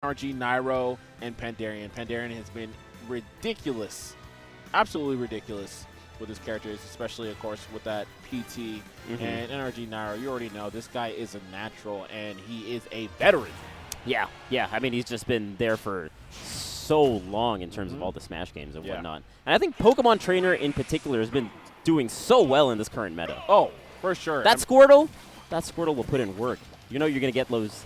NRG, Nairo, and Pandarian. Pandarian has been ridiculous, absolutely ridiculous with his characters, especially, of course, with that PT and NRG Nairo. You already know this guy is a natural, and he is a veteran. Yeah. I mean, he's just been there for so long in terms of all the Smash games and whatnot. And I think Pokemon Trainer in particular has been doing so well in this current meta. Oh, for sure. That Squirtle will put in work. You know you're going to get those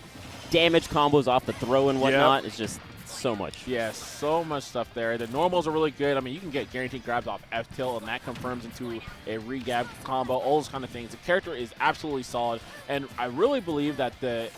damage combos off the throw and whatnot. It's just so much. Yeah, so much stuff there. The normals are really good. I mean, you can get guaranteed grabs off F-tilt, and that confirms into a re-gab combo, all those kind of things. The character is absolutely solid, and I really believe that the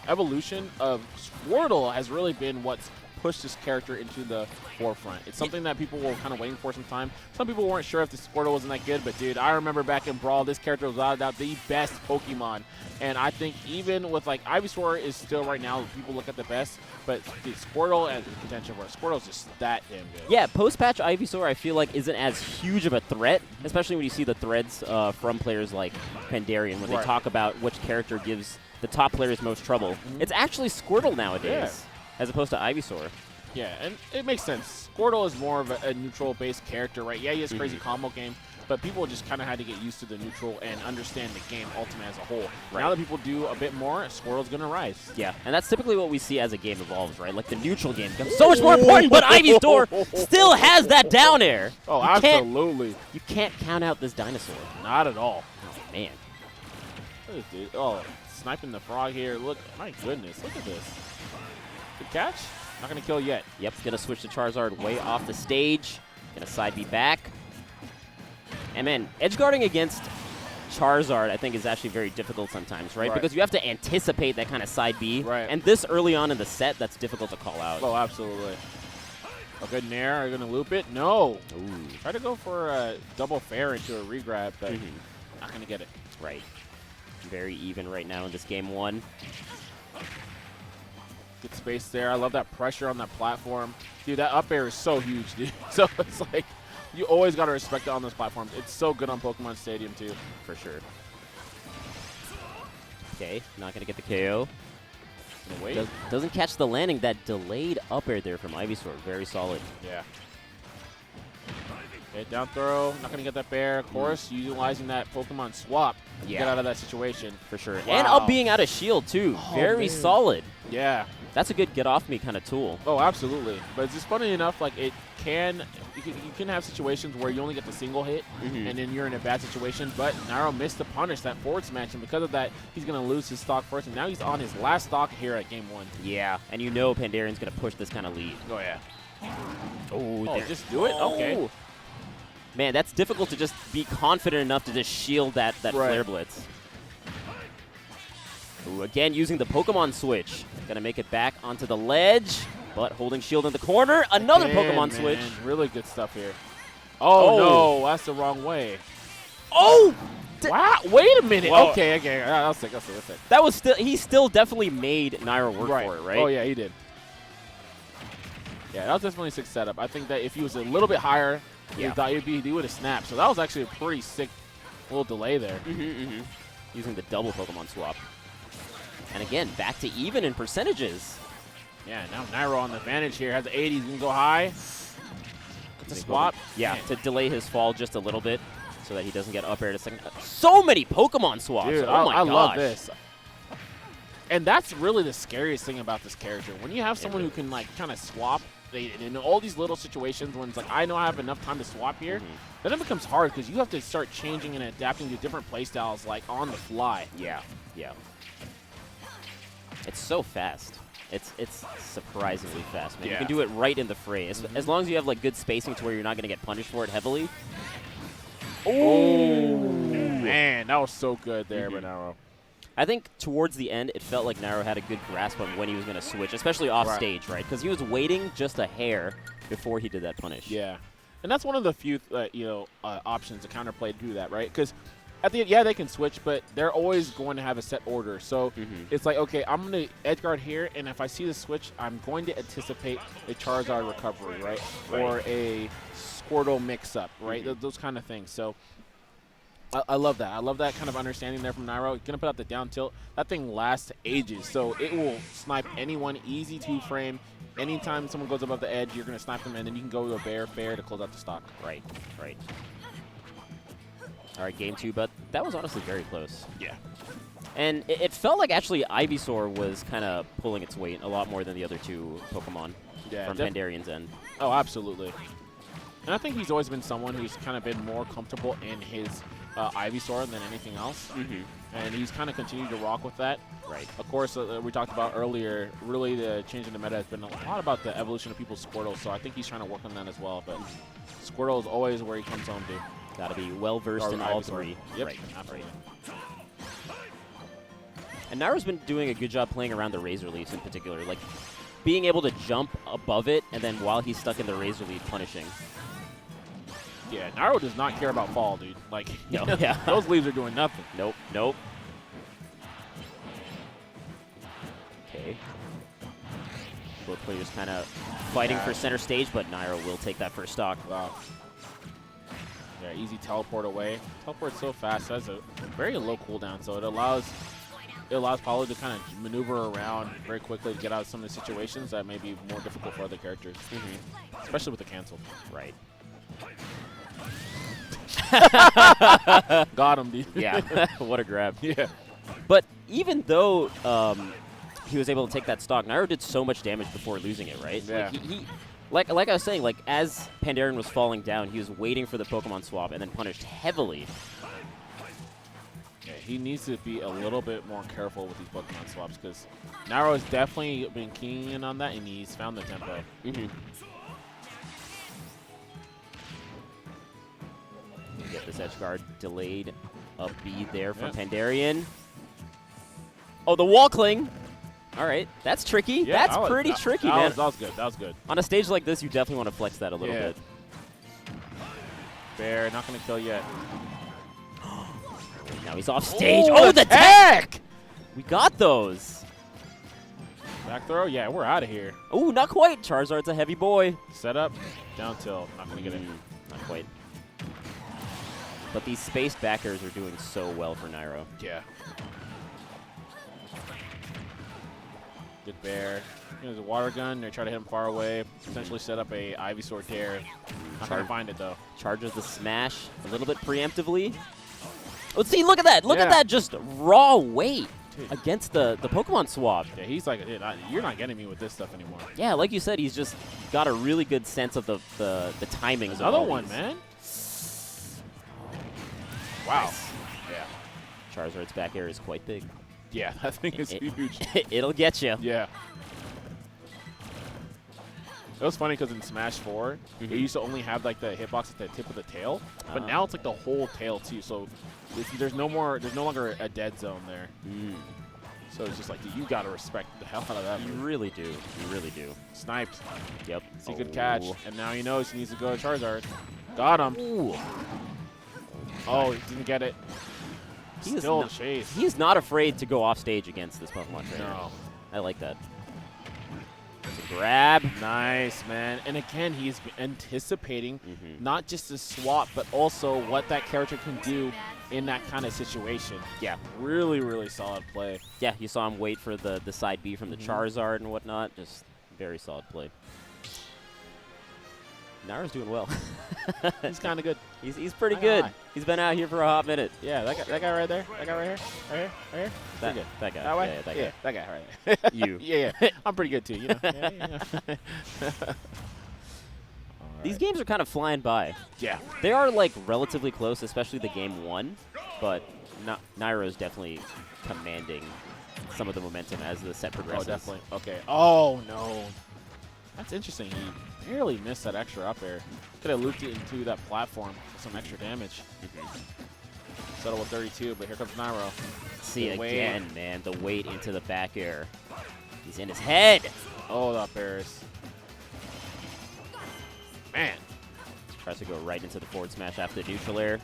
evolution of Squirtle has really been what's pushed this character into the forefront. It's something that people were kind of waiting for some time. Some people weren't sure if the Squirtle wasn't that good, but dude, I remember back in Brawl, this character was without a doubt the best Pokemon. And I think even with like Ivysaur is still right now, people look at the best, but the Squirtle and the contention for Squirtle's just that damn good. Yeah, post-patch Ivysaur I feel like isn't as huge of a threat, especially when you see the threads from players like Pandarian when they talk about which character gives the top players most trouble. It's actually Squirtle nowadays. As opposed to Ivysaur. Yeah, and it makes sense. Squirtle is more of a neutral-based character, right? Yeah, he has crazy combo game, but people just kind of had to get used to the neutral and understand the game ultimate as a whole. Right. Now that people do a bit more, Squirtle's going to rise. Yeah, and that's typically what we see as a game evolves, right? Like the neutral game becomes so much more important, but Ivysaur still has that down air. Oh, absolutely. You can't count out this dinosaur. Not at all. Oh, man. Look at this dude. Oh, sniping the frog here. Look, my goodness, look at this. Good catch. Not going to kill yet. Yep, going to switch to Charizard way off the stage. Going to side B back. And man, edge guarding against Charizard I think is actually very difficult sometimes, right? Because you have to anticipate that kind of side B. Right. And this early on in the set, that's difficult to call out. Oh, absolutely. A good nair. Are you going to loop it? No. Ooh. Try to go for a double fair into a regrab, but not going to get it. Right. Very even right now in this game one. Good space there. I love that pressure on that platform. Dude, that up air is so huge, dude. So it's like, you always got to respect it on those platforms. It's so good on Pokemon Stadium, too. For sure. Okay, not going to get the KO. Wait. Doesn't catch the landing. That delayed up air there from Ivysaur. Very solid. Yeah. Okay, down throw. Not going to get that bear. Of course, utilizing that Pokemon swap to get out of that situation. For sure. Wow. And up being out of shield, too. Very solid. Yeah. That's a good get-off-me kind of tool. Oh, absolutely. But it's just funny enough, like, you can have situations where you only get the single hit, and then you're in a bad situation. But Nairo missed to punish that forward smash, and because of that, he's going to lose his stock first. And now he's on his last stock here at Game 1. Yeah, and you know Pandarian's going to push this kind of lead. Oh, yeah. Oh, just do it? Okay. Man, that's difficult to just be confident enough to just shield that Flare Blitz. Ooh, again, using the Pokemon Switch. Going to make it back onto the ledge, but holding shield in the corner. Another Pokemon Switch. Really good stuff here. Oh, no, that's the wrong way. Oh! Wow, wait a minute. Whoa. Okay. I'll take. That was he still definitely made Nairo work for it, right? Oh, yeah, he did. Yeah, that was definitely a sick setup. I think that if he was a little bit higher, he would have snapped. So that was actually a pretty sick little delay there. Using the double Pokemon swap. And again, back to even in percentages. Yeah, now Nairo on the advantage here. Has the 80s. He's going to go high. Get the swap. Yeah, to delay his fall just a little bit so that he doesn't get up air to second. So many Pokemon swaps. Dude, oh my gosh. I love this. And that's really the scariest thing about this character. When you have someone who can, like, kind of swap in all these little situations when it's like, I know I have enough time to swap here, then it becomes hard because you have to start changing and adapting to different playstyles, like, on the fly. Yeah. It's so fast. It's surprisingly fast, man. You can do it right in the fray. As long as you have like good spacing to where you're not going to get punished for it heavily. Oh, man, that was so good there by Nairo. I think towards the end, it felt like Nairo had a good grasp on when he was going to switch, especially off stage, right? Because he was waiting just a hair before he did that punish. Yeah, and that's one of the few options to counterplay to do that, right? Because at the end, they can switch, but they're always going to have a set order. So it's like, okay, I'm going to edge guard here, and if I see the switch, I'm going to anticipate a Charizard recovery, right? Or a Squirtle mix-up, right? Those kind of things. So I love that. I love that kind of understanding there from Nairo. He's going to put out the down tilt. That thing lasts ages, so it will snipe anyone. Easy to frame. Anytime someone goes above the edge, you're going to snipe them, and then you can go to a fair to close out the stock. Right. All right, game 2, but that was honestly very close. Yeah. And it felt like actually Ivysaur was kind of pulling its weight a lot more than the other two Pokemon from Pandarian's end. Oh, absolutely. And I think he's always been someone who's kind of been more comfortable in his Ivysaur than anything else. And he's kind of continued to rock with that. Right. Of course, we talked about earlier, really the change in the meta has been a lot about the evolution of people's Squirtle, so I think he's trying to work on that as well. But Squirtle is always where he comes home to. Got to be well-versed in all three. Yep, right. absolutely. And Nairo's been doing a good job playing around the Razor Leafs in particular, like being able to jump above it, and then while he's stuck in the Razor Leaf, punishing. Yeah, Nairo does not care about fall, dude. Like, no, yeah. Those leaves are doing nothing. Nope. Okay. Both players kind of fighting for center stage, but Nairo will take that first stock. Wow. Yeah, easy teleport away. Teleport's so fast. It has a very low cooldown, so it allows Palu to kind of maneuver around very quickly to get out of some of the situations that may be more difficult for other characters, especially with the cancel. Right. Got him, dude. Yeah, what a grab. Yeah. But even though he was able to take that stock, Nairo did so much damage before losing it, right? Yeah. Like I was saying, like as Pandarian was falling down, he was waiting for the Pokemon swap and then punished heavily. Yeah, he needs to be a little bit more careful with these Pokemon swaps because Nairo has definitely been keying in on that, and he's found the tempo. Get this edge guard delayed. Up B there from Pandarian. Oh, the wall cling. All right, that's tricky. Yeah, that's pretty tricky, man. That was good. That was good. On a stage like this, you definitely want to flex that a little bit. Bear, not going to kill yet. Now he's off stage. Oh, the tech! We got those. Back throw? Yeah, we're out of here. Ooh, not quite. Charizard's a heavy boy. Set up, down tilt. Not going to get it. Not quite. But these spaced backers are doing so well for Nairo. Yeah. Good bear. There's a water gun. They try to hit him far away. Potentially set up a Ivysaur tear. Not going to find it, though. Charges the smash a little bit preemptively. Oh, see, look at that. Look at that just raw weight against the Pokemon swap. Yeah, he's like, you're not getting me with this stuff anymore. Yeah, like you said, he's just got a really good sense of the timings. Another one, man. Wow. Nice. Yeah. Charizard's back air is quite big. Yeah, that thing is huge. It'll get you. Yeah. It was funny because in Smash 4, it used to only have like the hitbox at the tip of the tail, but now it's like the whole tail too. So there's no longer a dead zone there. So it's just like, dude, you gotta respect the hell out of that. You really do. You really do. Sniped. Yep. It's a good catch, and now he knows he needs to go to Charizard. Got him. Ooh. Oh, he didn't get it. Still chase. He is not afraid to go off stage against this Pokemon trainer. No. I like that. It's a grab. Nice, man. And again, he's anticipating not just the swap, but also what that character can do in that kind of situation. Yeah, really, really solid play. Yeah, you saw him wait for the side B from the Charizard and whatnot. Just very solid play. Nairo's doing well. He's kind of good. He's pretty good. He's been out here for a hot minute. Yeah, that guy right there. That guy right here. Right here. That guy. That way? Yeah, that guy. Yeah, that guy right there. You. Yeah. I'm pretty good too, you know. These games are kind of flying by. Yeah. They are like relatively close, especially the game 1, but Nairo is definitely commanding some of the momentum as the set progresses. Oh, definitely. Okay. Oh, no. That's interesting. He barely missed that extra up air. Could have looped it into that platform for some extra damage. Settle with 32, but here comes Nairo. See, again, man, the weight into the back air. He's in his head. Oh, the up airs. Man. Tries to go right into the forward smash after the neutral air.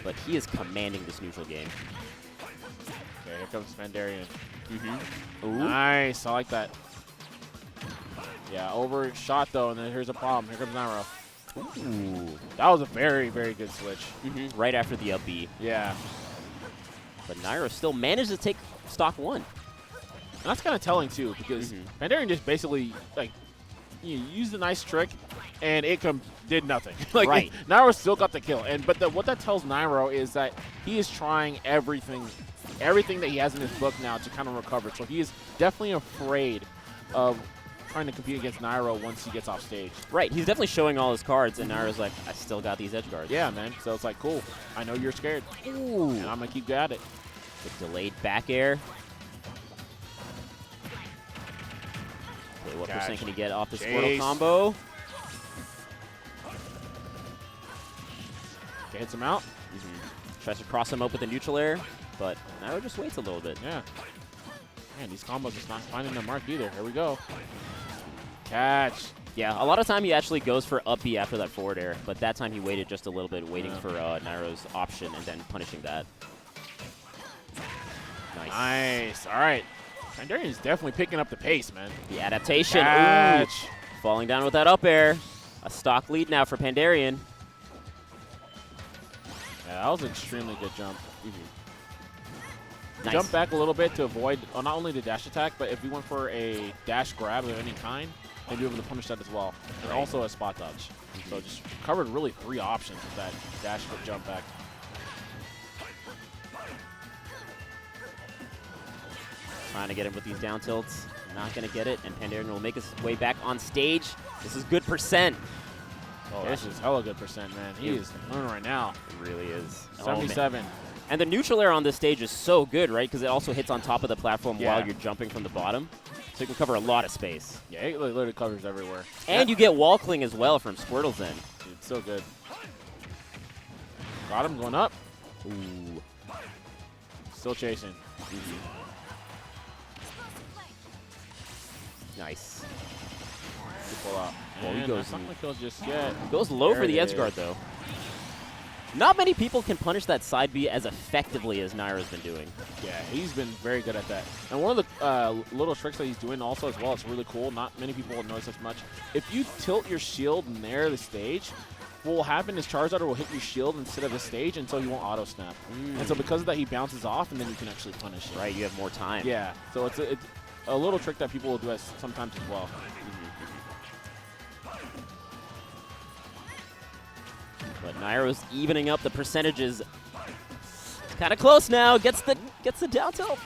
But he is commanding this neutral game. Okay, here comes Pandarian. Nice. I like that. Yeah, overshot though, and then here's a problem. Here comes Nairo. Ooh. That was a very, very good switch. Right after the up B. Yeah. But Nairo still managed to take stock 1. And that's kind of telling, too, because Pandarian just basically, like, you used a nice trick, and it did nothing. Like, right. Nairo still got the kill. But what that tells Nairo is that he is trying everything that he has in his book now to kind of recover. So he is definitely afraid of trying to compete against Nairo once he gets off stage. Right. He's definitely showing all his cards, and Nairo's like, I still got these edge guards. Yeah, man. So it's like, cool. I know you're scared. Ooh. And I'm going to keep at it. The delayed back air. Okay, what percent can he get off the Squirtle combo? Okay, hits him out. Tries to cross him up with a neutral air, but Nairo just waits a little bit. Yeah. Man, these combos just not finding their mark either. Here we go. Catch. Yeah, a lot of time he actually goes for up B after that forward air, but that time he waited just a little bit, waiting for Nairo's option and then punishing that. Nice. Nice. All right. Pandarian is definitely picking up the pace, man. The adaptation. Catch. Ooh. Falling down with that up air. A stock lead now for Pandarian. Yeah, that was an extremely good jump. Nice. Jump back a little bit to avoid not only the dash attack, but if we went for a dash grab of any kind, and be able to punish that as well. And also a spot dodge. So just covered really 3 options with that dash jump back. Trying to get him with these down tilts. Not going to get it, and Pandarian will make his way back on stage. This is good percent. Oh, this is hella good percent, man. He is learning right now. It really is. 77. And the neutral air on this stage is so good, right? Because it also hits on top of the platform while you're jumping from the bottom. So you can cover a lot of space. Yeah, it literally covers everywhere. And you get wall cling as well from Squirtle's end. Dude, it's so good. Got him going up. Ooh. Still chasing. Nice. Good pull out. Well, he And goes not like he'll just yet. Goes low There for the it edge guard, though. Not many people can punish that side B as effectively as Nairo's been doing. Yeah, he's been very good at that. And one of the little tricks that he's doing also as well, it's really cool. Not many people will notice as much. If you tilt your shield near the stage, what will happen is Charizard will hit your shield instead of the stage, and so you won't auto snap. And so because of that, he bounces off, and then you can actually punish it. Right, you have more time. Yeah, so it's a little trick that people will do sometimes as well. But Nairo's evening up the percentages. It's kind of close now. Gets the down tilt.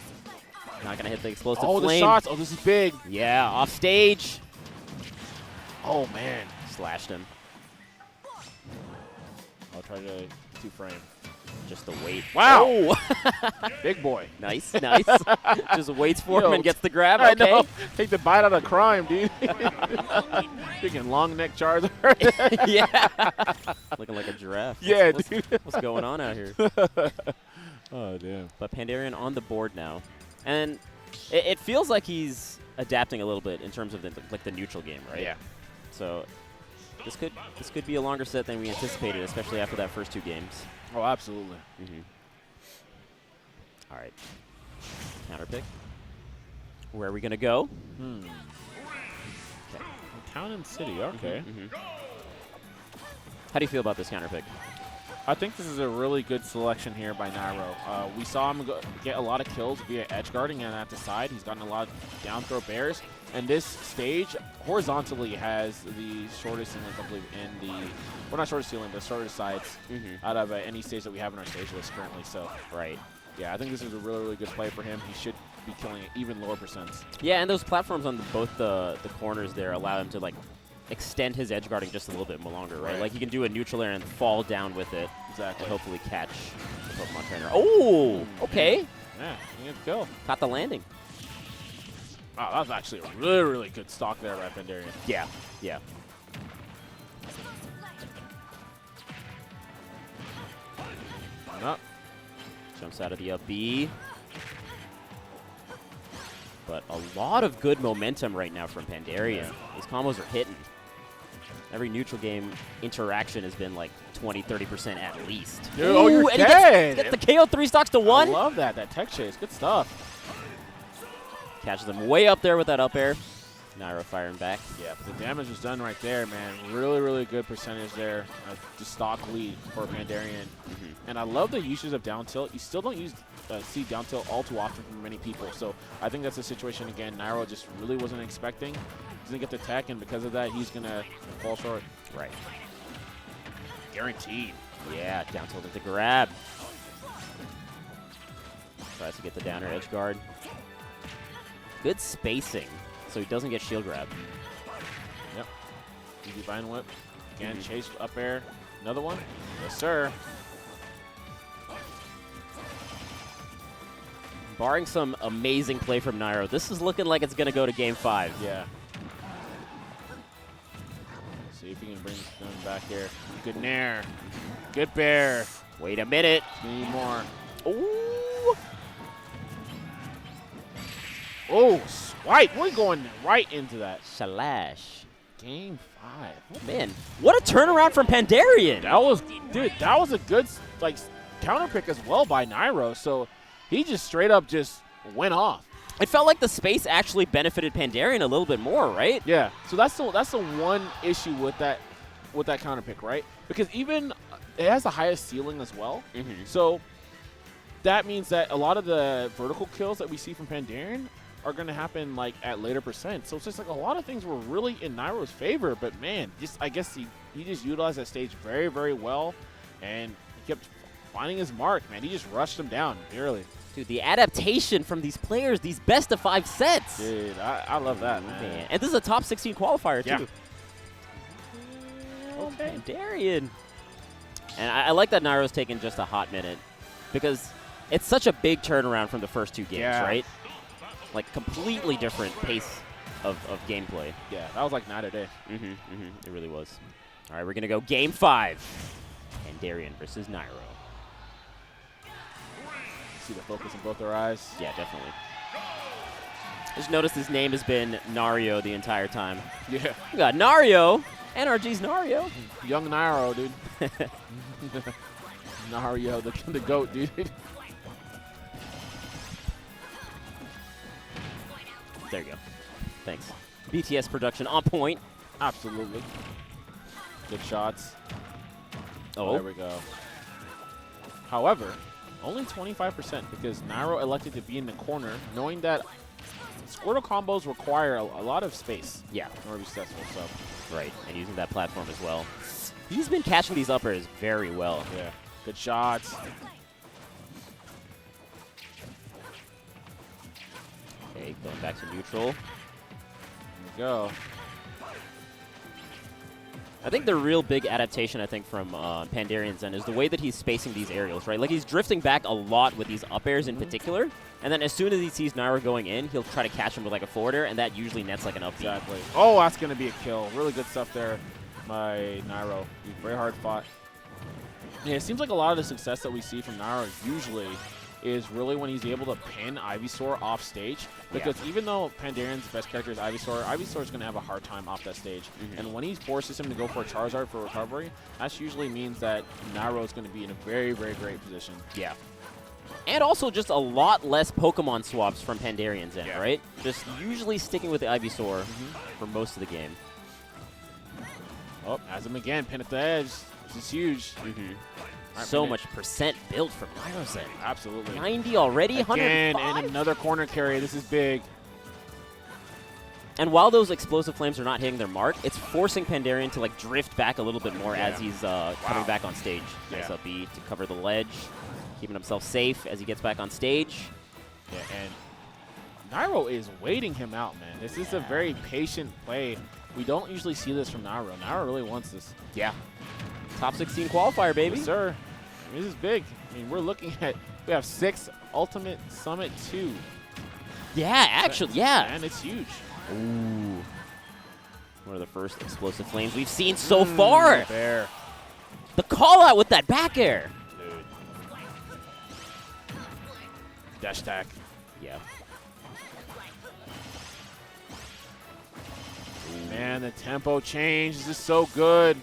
Not gonna hit the explosive flame. The shots! Oh, this is big. Yeah, off stage. Oh man, Slashed him. I'll try to 2-frame. Just the weight. Wow! Oh. Big boy. Nice, nice. Just waits for him Yo, and gets the grab. I Okay. know. Take the bite out of crime, dude. Freaking long neck Charizard. Yeah. Looking like a giraffe. Yeah, dude. What's going on out here? Oh, damn. But Pandarian on the board now. And it feels like he's adapting a little bit in terms of the neutral game, right? Yeah. So this could be a longer set than we anticipated, especially after that first 2 games. Oh, absolutely. All right. Counter pick. Where are we going to go? Okay. Town and City, okay. How do you feel about this counter pick? I think this is a really good selection here by Nairo. We saw him get a lot of kills via edge guarding, and at the side, he's gotten a lot of down throw bears. And this stage horizontally has the shortest ceiling, I believe, in the, well, not shortest ceiling, but shortest sides out of any stage that we have in our stage list currently. So, yeah, I think this is a really, really good play for him. He should be killing even lower percents. Yeah, and those platforms on both the corners there allow him to like extend his edge guarding just a little bit more longer, right? Like he can do a neutral air and fall down with it. Exactly. And hopefully catch the Pokemon trainer. Oh, okay. Yeah, he had to go. Caught the landing. Wow, that was actually a really, really good stock there by Pandarian. Yeah, yeah. Coming up. Jumps out of the up B. But a lot of good momentum right now from Pandarian. Yeah. These combos are hitting. Every neutral game interaction has been like 20-30% at least. Dude, oh, you're and dead! Gets the KO 3 stocks to 1. I love that tech chase. Good stuff. Catches them way up there with that up air. Nairo firing back. Yeah, but the damage was done right there, man. Really, really good percentage there. The stock lead for Pandarian. And I love the usage of down tilt. You still don't see down tilt all too often from many people. So I think that's a situation, again, Nairo just really wasn't expecting. Doesn't get the tech, and because of that, he's going to fall short. Right. Guaranteed. Yeah, down tilt at the grab. Tries to get the downer edge guard. Good spacing, so he doesn't get shield grab. Yep. Easy vine whip. Again, chase up air. Another one. Yes, sir. Barring some amazing play from Nairo, this is looking like it's going to go to game 5. Yeah. See if he can bring them back here. Good nair. Good bear. Wait a minute. Need more. Ooh. Oh, swipe. We're going right into that. Shalash. Game 5. Oh, man, what a turnaround from Pandarian. That was, dude, that was a good, like, counter pick as well by Nairo. So he just straight up just went off. It felt like the space actually benefited Pandarian a little bit more, right? Yeah. So that's the one issue with that counter pick, right? Because even it has the highest ceiling as well. So that means that a lot of the vertical kills that we see from Pandarian are going to happen like at later percent. So it's just like a lot of things were really in Nairo's favor, but man, I guess he just utilized that stage very, very well, and he kept finding his mark, man. He just rushed him down early. Dude, the adaptation from these players, these best of 5 sets. Dude, I love that, man. And this is a top 16 qualifier, yeah. too. Okay. Pandarian. And I like that Nairo's taken just a hot minute, because it's such a big turnaround from the first 2 games, right? Like, completely different pace of gameplay. Yeah, that was like night or day. It really was. All right, we're going to go game 5. Pandarian versus Nairo. See the focus in both their eyes. Yeah, definitely. Just noticed his name has been Nario the entire time. Yeah. We got Nario. NRG's Nario. Young Nairo, dude. Nario, the GOAT, dude. There you go. Thanks. BTS production on point. Absolutely. Good shots. Oh. There we go. However, only 25% because Nairo elected to be in the corner, knowing that Squirtle combos require a lot of space. Yeah. In order to be successful. So. Right, and using that platform as well. He's been catching these uppers very well. Yeah. Good shots. Okay, going back to neutral. There we go. I think the real big adaptation, from Pandarian's end is the way that he's spacing these aerials, right? Like, he's drifting back a lot with these up airs in particular, and then as soon as he sees Nairo going in, he'll try to catch him with, like, a forward air, and that usually nets, like, an up beat. Exactly. Oh, that's going to be a kill. Really good stuff there by Nairo. Very hard fought. Yeah, it seems like a lot of the success that we see from Nairo usually is really when he's able to pin Ivysaur off stage. Because even though Pandarian's best character is Ivysaur, Ivysaur is going to have a hard time off that stage. And when he forces him to go for a Charizard for recovery, that usually means that Nairo is going to be in a very, very great position. Yeah. And also just a lot less Pokemon swaps from Pandarian's end, right? Just usually sticking with the Ivysaur for most of the game. Oh, has him again, pin at the edge. This is huge. Right, so much percent built from Nairo's end. Absolutely. 90 already, again, 105? and another corner carry. This is big. And while those explosive flames are not hitting their mark, it's forcing Pandarian to like drift back a little bit more as he's coming back on stage. Nice up B to cover the ledge, keeping himself safe as he gets back on stage. Yeah, and Nairo is waiting him out, man. This is a very patient play. We don't usually see this from Nairo. Nairo really wants this. Yeah. Top 16 qualifier, baby. Yes, sir. I mean, this is big. I mean, we're looking at, we have 6 Ultimate Summit 2. Yeah, actually, yeah. And it's huge. Ooh. One of the first explosive flames we've seen so far. There. The call out with that back air. Dude. Dash attack. Yeah. Man, the tempo change. This is so good.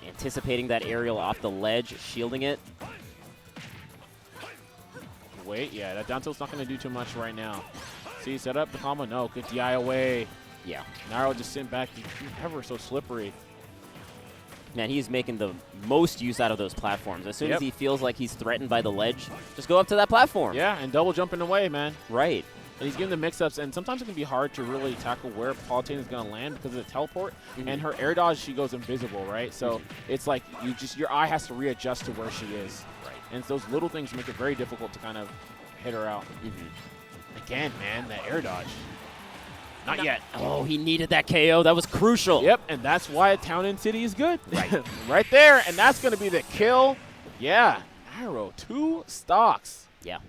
Anticipating that aerial off the ledge, shielding it. Wait, yeah, that down tilt's not going to do too much right now. See, set up the combo. No, good DI away. Yeah. Nairo just sitting back. He's ever so slippery. Man, he's making the most use out of those platforms. As soon Yep. as he feels like he's threatened by the ledge, just go up to that platform. Yeah, and double jumping away, man. Right. And he's getting the mix-ups, and sometimes it can be hard to really tackle where Palutena is going to land because of the teleport. And her air dodge, she goes invisible, right? So it's like your eye has to readjust to where she is. Right. And it's those little things make it very difficult to kind of hit her out. Again, man, that air dodge. Not yet. Oh, he needed that KO. That was crucial. Yep, and that's why Town and City is good. Right. Right there, and that's going to be the kill. Yeah, Nairo, 2 stocks. Yeah.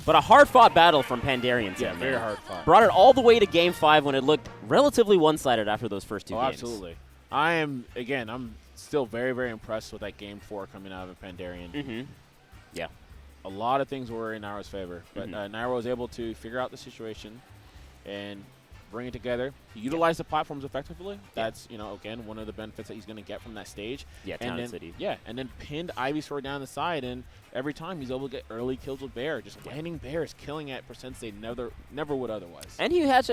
But a hard-fought battle from Pandarian. Yeah, very hard fought. Brought it all the way to Game 5 when it looked relatively one-sided after those first 2 games. Absolutely. I'm still very, very impressed with that Game 4 coming out of Pandarian. Yeah. A lot of things were in Nairo's favor, but Nairo was able to figure out the situation and bring it together. He utilized the platforms effectively. That's, again, one of the benefits that he's going to get from that stage. Yeah, Town and City. Yeah, and then pinned Ivysaur down the side, and every time he's able to get early kills with Bear. Just landing Bears, killing at percents they never would otherwise. And he had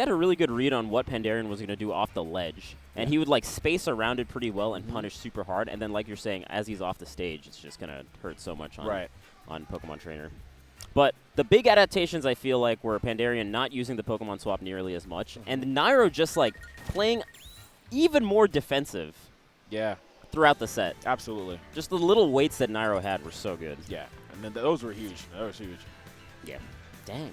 a really good read on what Pandarian was going to do off the ledge. And he would, space around it pretty well and punish super hard. And then, like you're saying, as he's off the stage, it's just going to hurt so much on Pokemon Trainer. But the big adaptations, I feel like, were Pandarian not using the Pokemon Swap nearly as much, and Nairo just, playing even more defensive throughout the set. Absolutely. Just the little weights that Nairo had were so good. Yeah, and then those were huge. That was huge. Yeah. Dang.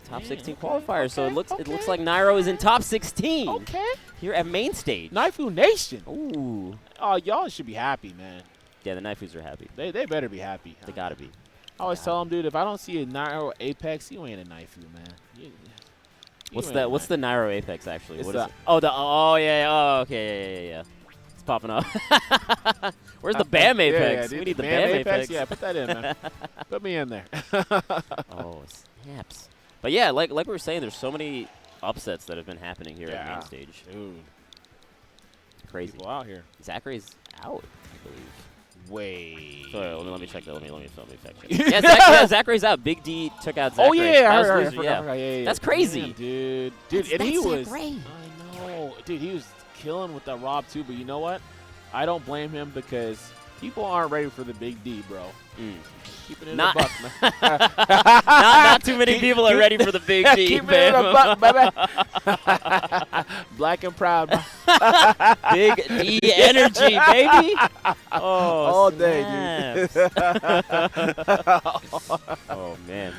Top 16 qualifiers. Okay, so it looks like Nairo is in top 16. Okay. Here at Mainstage. Naifu Nation. Ooh. Oh, y'all should be happy, man. Yeah, the Naifus are happy. They better be happy. They gotta be. I always tell them, dude, if I don't see a Nairo Apex, you ain't a Naifu, man. What's the Nairo Apex actually? What is it? Oh yeah. It's popping up. Where's the BAM Apex? Yeah, we need the BAM Apex. Yeah, put that in, man. Put me in there. Oh, snaps. But yeah, like we were saying, there's so many upsets that have been happening here at Mainstage. Dude. Crazy. People out here. Zachary's out, I believe. Wait. Sorry, let me check that. Let me fact check. Yeah, Zachary's out. Big D took out Zachary. Oh yeah, I forgot. Yeah. That's crazy. Damn, dude. And he was. I know, dude. He was killing with that Rob too. But you know what? I don't blame him because people aren't ready for the Big D, bro. Keeping it in the buck, man. not too many people are ready for the Big D. Keeping it in the buck, baby. Black and proud. Big D energy, baby. Oh, all day, dude. Oh man.